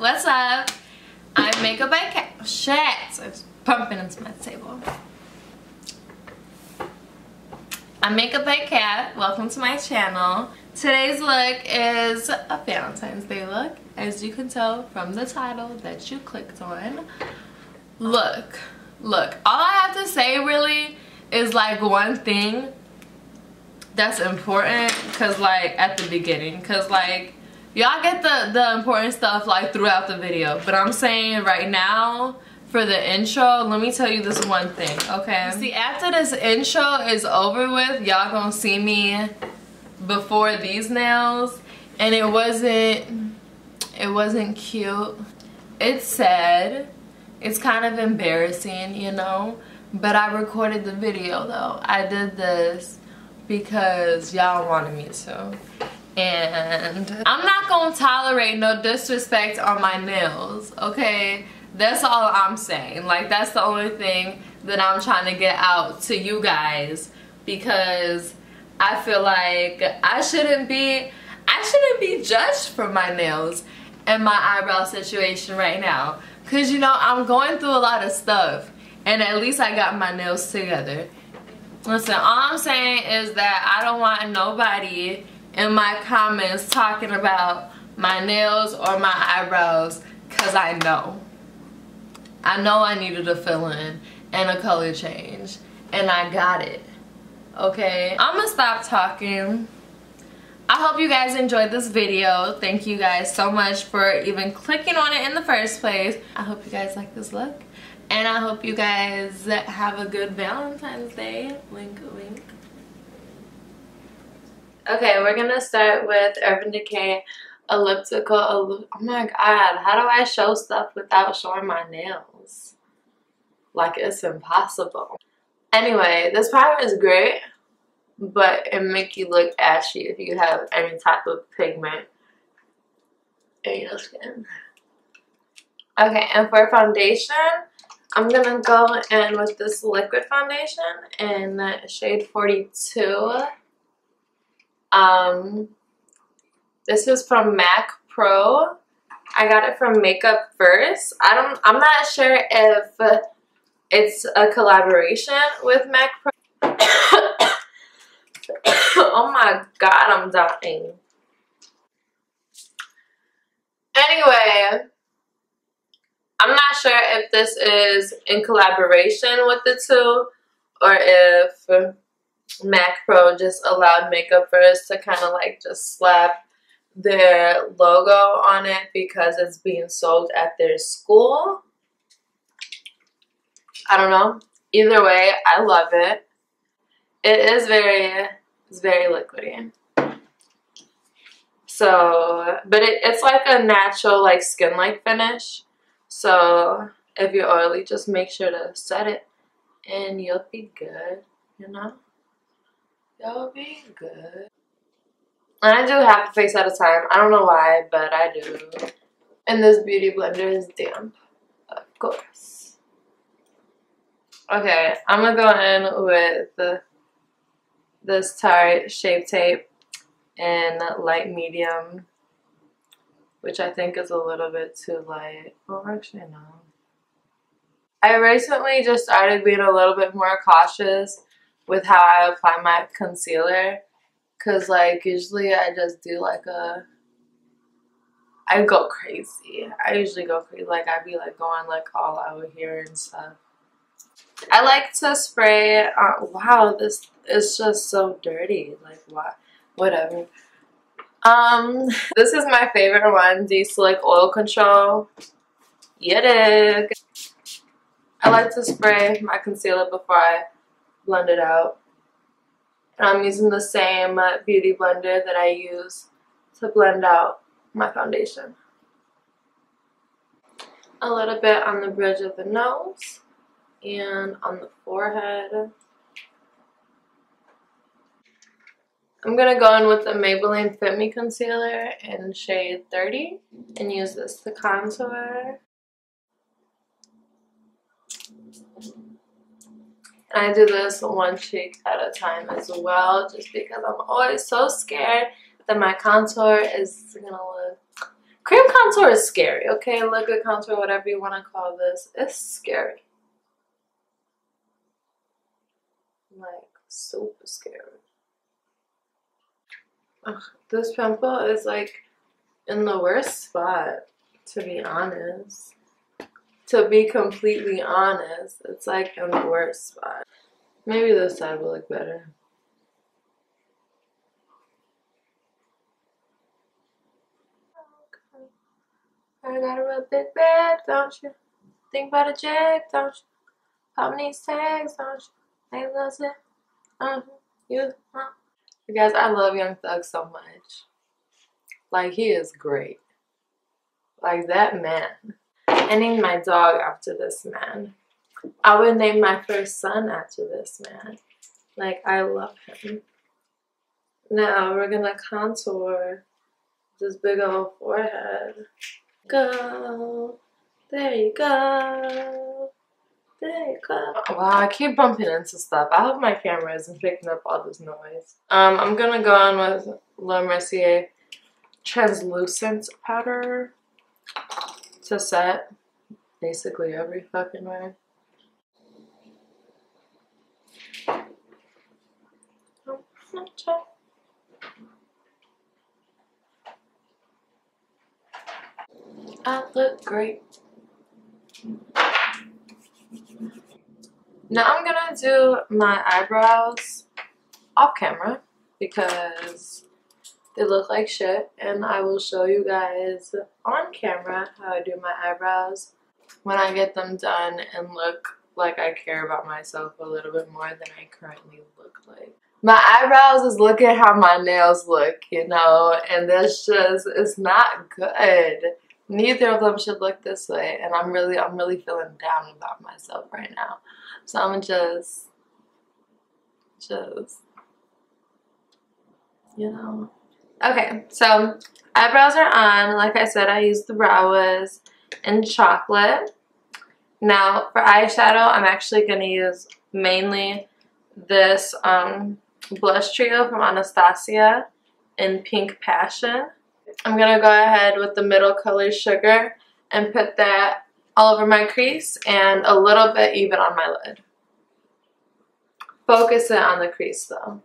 what's up? I'm Makeup by Cat. Shit, it's pumping into my table. I'm Makeup by Cat. Welcome to my channel. Today's look is a Valentine's Day look, as you can tell from the title that you clicked on. Look. All I have to say really is like one thing that's important, cause like at the beginning, cause like y'all get the important stuff like throughout the video, but I'm saying right now for the intro, let me tell you this one thing, okay? See, after this intro is over with, y'all gonna see me before these nails, and it wasn't cute. It's sad. It's kind of embarrassing, you know, but I recorded the video though. I did this because y'all wanted me to. And I'm not gonna tolerate no disrespect on my nails, okay? That's all I'm saying. Like, that's the only thing that I'm trying to get out to you guys, because I feel like I shouldn't be judged for my nails and my eyebrow situation right now. Cause you know, I'm going through a lot of stuff, and at least I got my nails together. Listen, all I'm saying is that I don't want nobody in my comments talking about my nails or my eyebrows, cause I know I needed a fill-in and a color change, and I got it. Okay, I'm gonna stop talking. I hope you guys enjoyed this video. Thank you guys so much for even clicking on it in the first place. I hope you guys like this look, and I hope you guys have a good Valentine's Day. Wink, wink. Okay, we're gonna start with Urban Decay Elliptical. Oh my god, how do I show stuff without showing my nails? Like, it's impossible. Anyway, this primer is great, but it make you look ashy if you have any type of pigment in your skin. Okay, and for foundation, I'm gonna go in with this liquid foundation in shade 42. This is from MaqPro. I got it from Makeup First. I'm not sure if it's a collaboration with MaqPro. Oh my god, I'm dying. Anyway, I'm not sure if this is in collaboration with the two, or if MaqPro just allowed Makeup First to kind of like just slap their logo on it because it's being sold at their school. I don't know. Either way, I love it. It's very liquidy. So, but it's like a natural like skin-like finish. So if you're oily, just make sure to set it and you'll be good, you know? You'll be good. And I do half a face at a time. I don't know why, but I do. And this beauty blender is damp, of course. Okay, I'm gonna go in with this Tarte Shape Tape in light medium, which I think is a little bit too light. Well, actually, no. I recently just started being a little bit more cautious with how I apply my concealer, cause like usually I just do like I go crazy. I usually go crazy, like I be like going like all out here and stuff. I like to spray. Wow, this is just so dirty. Like what? Whatever. This is my favorite one, De-Slick Oil Control. Yeah, dig. I like to spray my concealer before I blend it out. And I'm using the same beauty blender that I use to blend out my foundation. A little bit on the bridge of the nose and on the forehead. I'm going to go in with the Maybelline Fit Me Concealer in shade 30 and use this to contour. And I do this one cheek at a time as well, just because I'm always so scared that my contour is going to look Cream contour is scary, okay? Liquid contour, whatever you want to call this, it's scary. Like, super scary. Ugh, this pimple is like in the worst spot, to be honest. To be completely honest, it's like in the worst spot. Maybe this side will look better. I got a real big bag, don't you? Think about a jag, don't you? Pop these tags, don't you? I love it. You guys, I love Young Thug so much. Like, he is great. Like, that man. I named my dog after this man. I would name my first son after this man. Like, I love him. Now, we're gonna contour this big old forehead. Go. There you go. There you go. Wow, I keep bumping into stuff. I hope my camera isn't picking up all this noise. I'm gonna go on with La Mercier translucent powder to set basically every fucking way. I look great. Now I'm gonna do my eyebrows off camera because they look like shit, and I will show you guys on camera how I do my eyebrows when I get them done and look like I care about myself a little bit more than I currently look like. My eyebrows is look at how my nails look, you know, and that's just, it's not good. Neither of them should look this way, and I'm really feeling down about myself right now. So I'm just, you know. Okay, so eyebrows are on. Like I said, I use the Brow Wiz in chocolate. Now for eyeshadow, I'm actually going to use mainly this blush trio from Anastasia in Pink Passion. I'm going to go ahead with the middle color Sugar and put that all over my crease and a little bit even on my lid. Focus it on the crease though.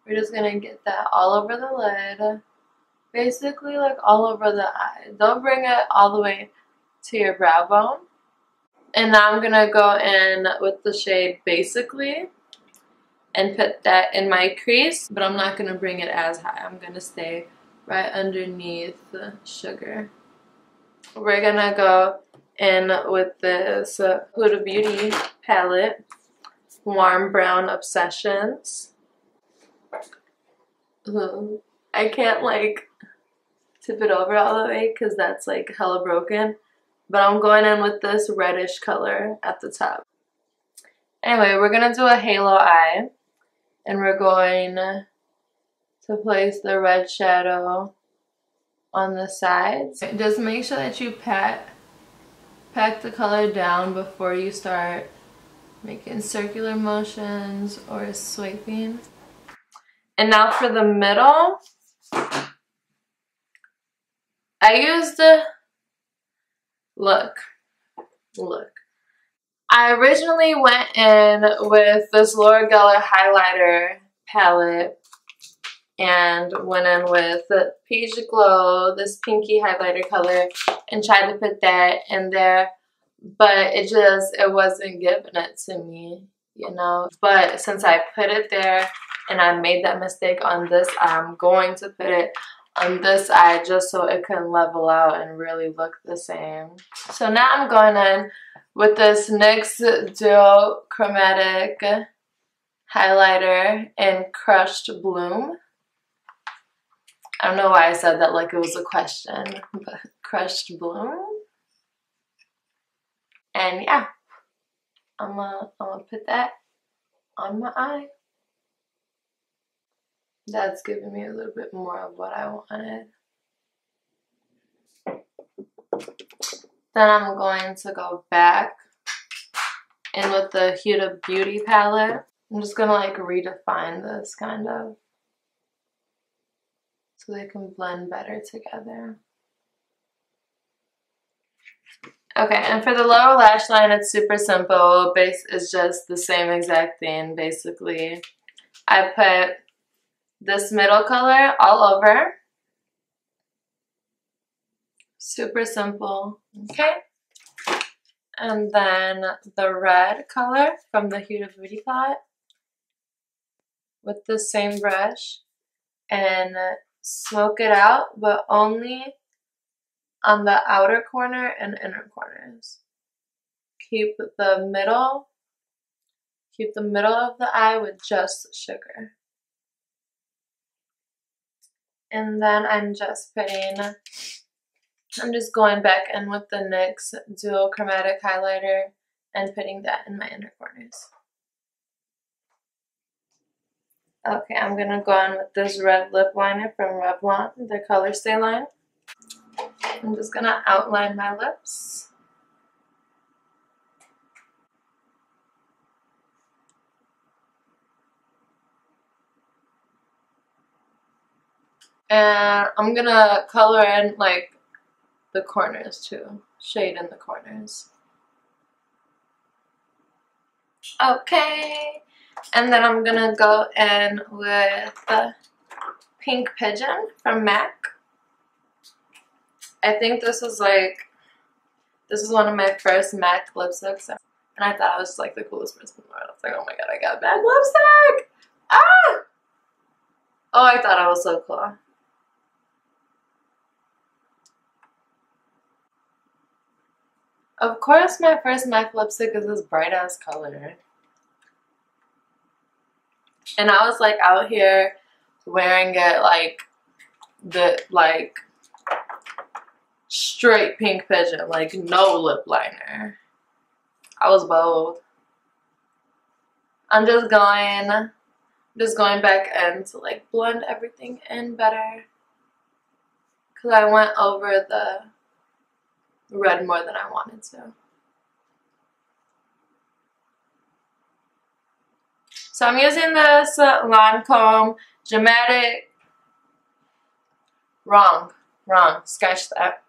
We're just going to get that all over the lid. Basically like all over the eye. Don't bring it all the way to your brow bone. And now I'm going to go in with the shade Basically and put that in my crease. But I'm not going to bring it as high. I'm going to stay right underneath the Sugar. We're going to go in with this Huda Beauty palette. Warm Brown Obsessions. I can't like tip it over all the way because that's like hella broken. But I'm going in with this reddish color at the top. Anyway, we're going to do a halo eye. And we're going to place the red shadow on the sides. Just make sure that you pack the color down before you start making circular motions or swiping. And now for the middle, I used the look. I originally went in with this Laura Geller highlighter palette and went in with the Peach Glow, this pinky highlighter color, and tried to put that in there, but it wasn't giving it to me, you know. But since I put it there and I made that mistake on this eye, I'm going to put it on this eye just so it can level out and really look the same. So now I'm going in with this NYX DuoChromatic Highlighter in Crushed Bloom. I don't know why I said that like it was a question, but Crushed Bloom. And yeah, I'm gonna put that on my eye. That's giving me a little bit more of what I wanted. Then I'm going to go back in with the Huda Beauty palette. I'm just gonna like redefine this kind of so they can blend better together. Okay, and for the lower lash line, it's super simple. Base is just the same exact thing, basically. I put this middle color all over. Super simple, okay? And then the red color from the Huda Beauty Pot with the same brush, and smoke it out, but only on the outer corner and inner corners. Keep the middle of the eye with just sugar. And then I'm just going back in with the NYX DuoChromatic Highlighter and putting that in my inner corners. Okay, I'm gonna go in with this red lip liner from Revlon, the Colorstay line. I'm just gonna outline my lips. And I'm gonna color in like the corners too. Shade in the corners. Okay. And then I'm gonna go in with the Pink Pigeon from MAC. I think this is one of my first MAC lipsticks. And I thought I was like the coolest person in the world. I was like, oh my god, I got MAC lipstick! Ah! Oh, I thought I was so cool. Of course, my first MAC lipstick is this bright ass color. And I was like out here wearing it like straight Pink Pigeon, like no lip liner. I was bold. I'm just going back in to like blend everything in better. Cause I went over the red more than I wanted to. So I'm using this Lancome Dramatic, wrong, scratch that.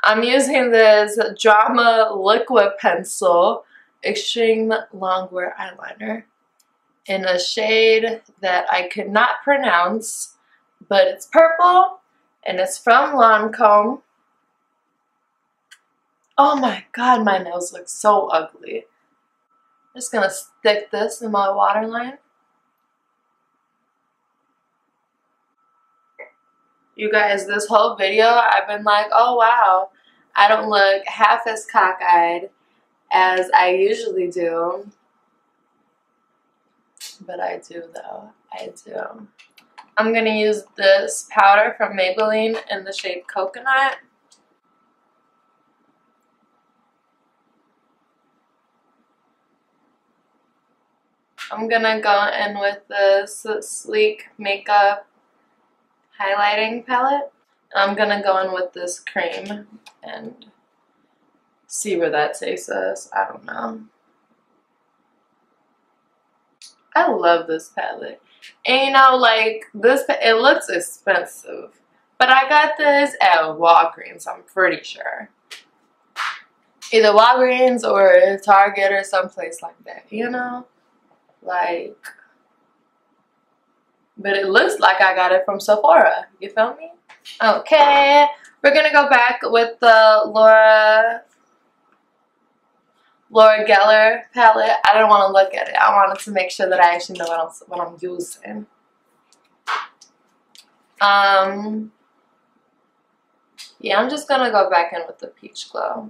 I'm using this Drama Liquid Pencil Extreme Longwear Eyeliner in a shade that I could not pronounce, but it's purple and it's from Lancome. Oh my god, my nails look so ugly. I'm just gonna stick this in my waterline. You guys, this whole video I've been like, oh wow, I don't look half as cockeyed as I usually do. But I do though, I do. I'm gonna use this powder from Maybelline in the shade Coconut. I'm gonna go in with this Sleek Makeup highlighting palette. I'm gonna go in with this cream and see where that takes us. I don't know. I love this palette. And you know, like this, it looks expensive, but I got this at Walgreens, I'm pretty sure. Either Walgreens or Target or someplace like that, you know? Like, but it looks like I got it from Sephora. You feel me? Okay, we're gonna go back with the Laura Geller palette. I didn't want to look at it. I wanted to make sure that I actually know what I'm using. Yeah, I'm just gonna go back in with the Peach Glow.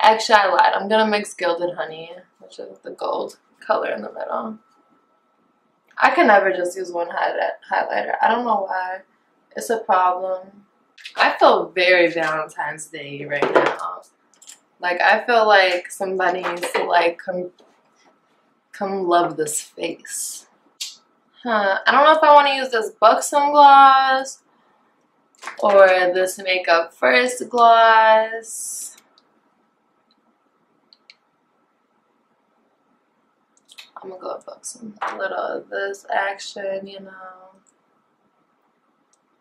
Actually, I lied. I'm gonna mix Gilded Honey, which is the gold color in the middle. I can never just use one highlighter. I don't know why. It's a problem. I feel very Valentine's Day right now. Like, I feel like somebody needs to like come love this face. I don't know if I want to use this Buxom gloss or this Makeup First gloss. I'm gonna go with Buxom. A little of this action, you know.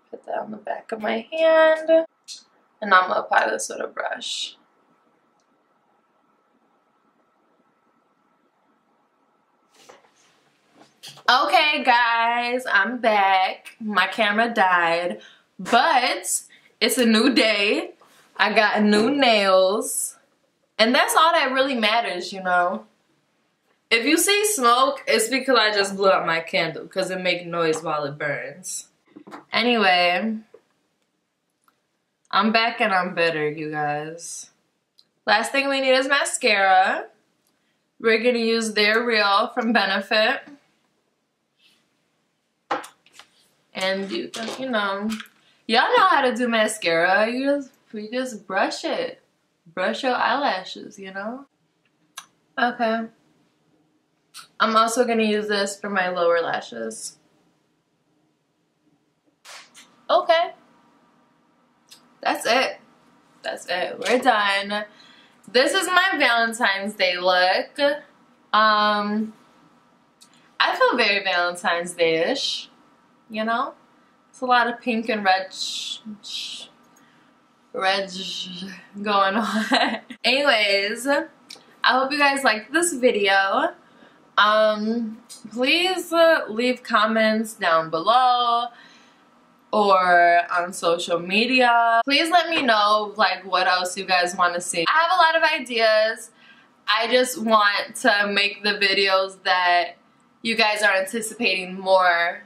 Put that on the back of my hand. And I'm gonna apply this with a brush. Okay guys, I'm back. My camera died, but it's a new day. I got new nails, and that's all that really matters, you know. If you see smoke, it's because I just blew out my candle because it makes noise while it burns. Anyway, I'm back and I'm better, you guys. Last thing we need is mascara. We're gonna use They're Real from Benefit. And you know, y'all know how to do mascara. You just brush it. Brush your eyelashes, you know? Okay. I'm also gonna use this for my lower lashes. Okay. That's it. That's it. We're done. This is my Valentine's Day look. I feel very Valentine's Day-ish. You know, it's a lot of pink and red going on. Anyways, I hope you guys liked this video. Please leave comments down below or on social media. Please let me know like what else you guys want to see. I have a lot of ideas. I just want to make the videos that you guys are anticipating more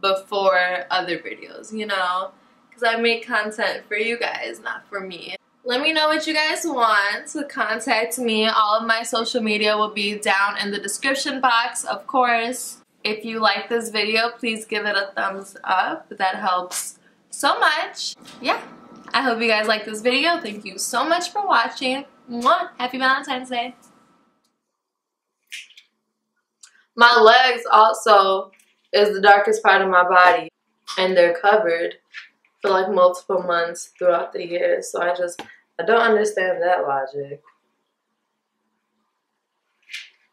before other videos, you know, because I make content for you guys, not for me. Let me know what you guys want. To contact me, all of my social media will be down in the description box, of course. If you like this video, please give it a thumbs up. That helps so much. Yeah, I hope you guys like this video. Thank you so much for watching. Mwah. Happy Valentine's Day. My legs also is the darkest part of my body, and they're covered for like multiple months throughout the year, so I don't understand that logic.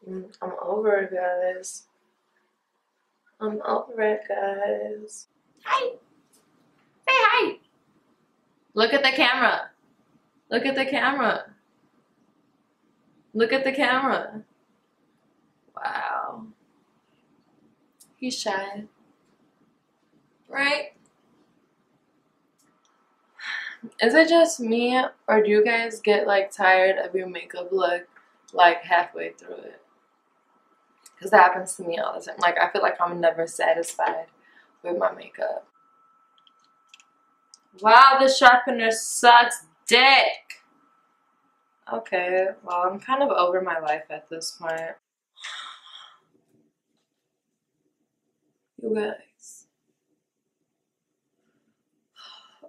I'm over it, guys. I'm over it, guys. Hi! Say hi! Look at the camera. Look at the camera. Look at the camera. Wow. He's shy. Right? Is it just me, or do you guys get like tired of your makeup look like halfway through it? Because that happens to me all the time. Like, I feel like I'm never satisfied with my makeup. Wow, the sharpener sucks dick. Okay, well, I'm kind of over my life at this point. You guys.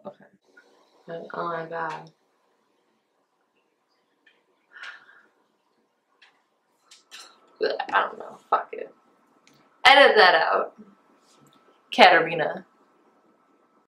Okay. Oh my god. I don't know. Fuck it. Edit that out. Katarina.